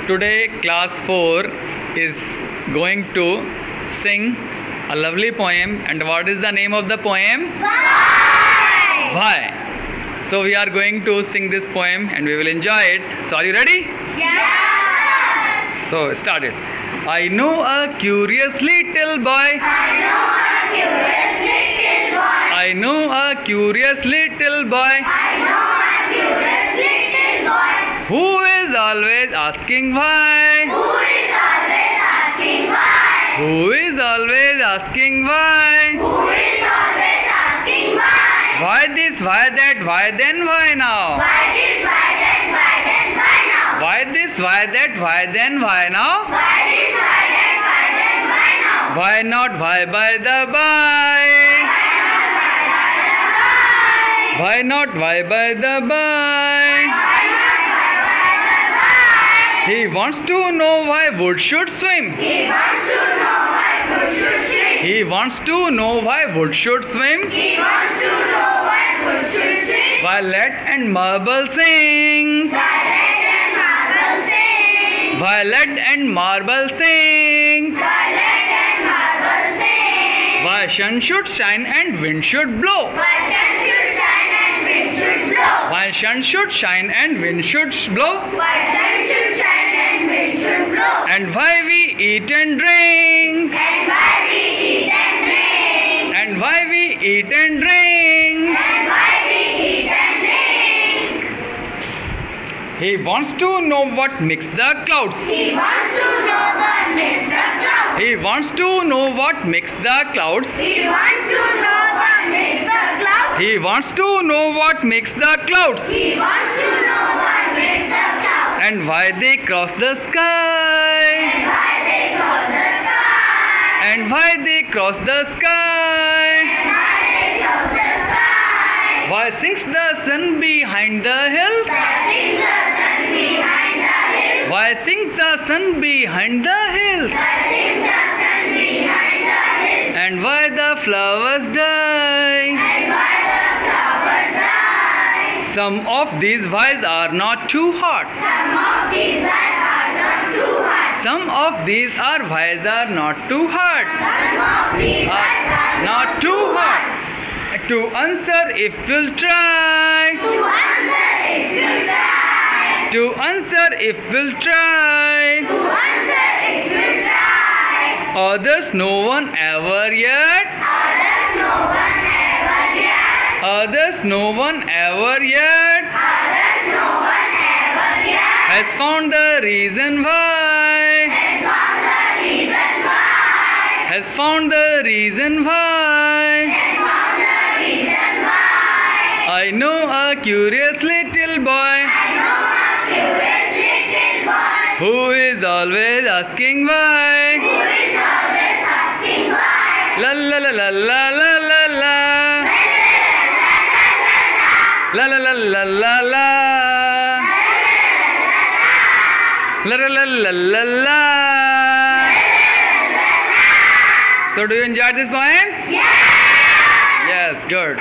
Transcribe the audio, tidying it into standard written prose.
Today class 4 is going to sing a lovely poem. And what is the name of the poem? Why? So we are going to sing this poem and we will enjoy it. So are you ready? Yeah. So start it. I know a curious little boy. I know a curious little boy. Who is always asking why? Who is always asking why? Why this, why that, why then, why now? Why this, why that, why then, why now? Why not, why by the by? Why not, why by the by? He wants to know why wood should swim. He wants to know why wood should swim. Violet and marble sing. Violet and marble sing. Why sun should shine and wind should blow. Why sun should shine and wind should blow. And why we eat and drink. And why we eat and drink. He wants to know what makes the clouds. He wants to know what makes the clouds. He wants to know what makes the clouds. He wants to know what makes the clouds. And why they cross the sky. And why they cross the sky. Why sinks the sun behind the hills? Why sinks the sun behind the hills? And why the flowers die? Some of these whys are not too hot. Some of these are whys are not too hard. Not too hard. To answer if you'll try. To answer if we'll try. Others no one ever yet. Others no one ever yet. Has found the reason why. Has found the reason why. I know a curious little boy. Who is always asking why? La la la la la la la la. La la la la la la. La la la la la la. So do you enjoy this poem? Yeah. Yes, good.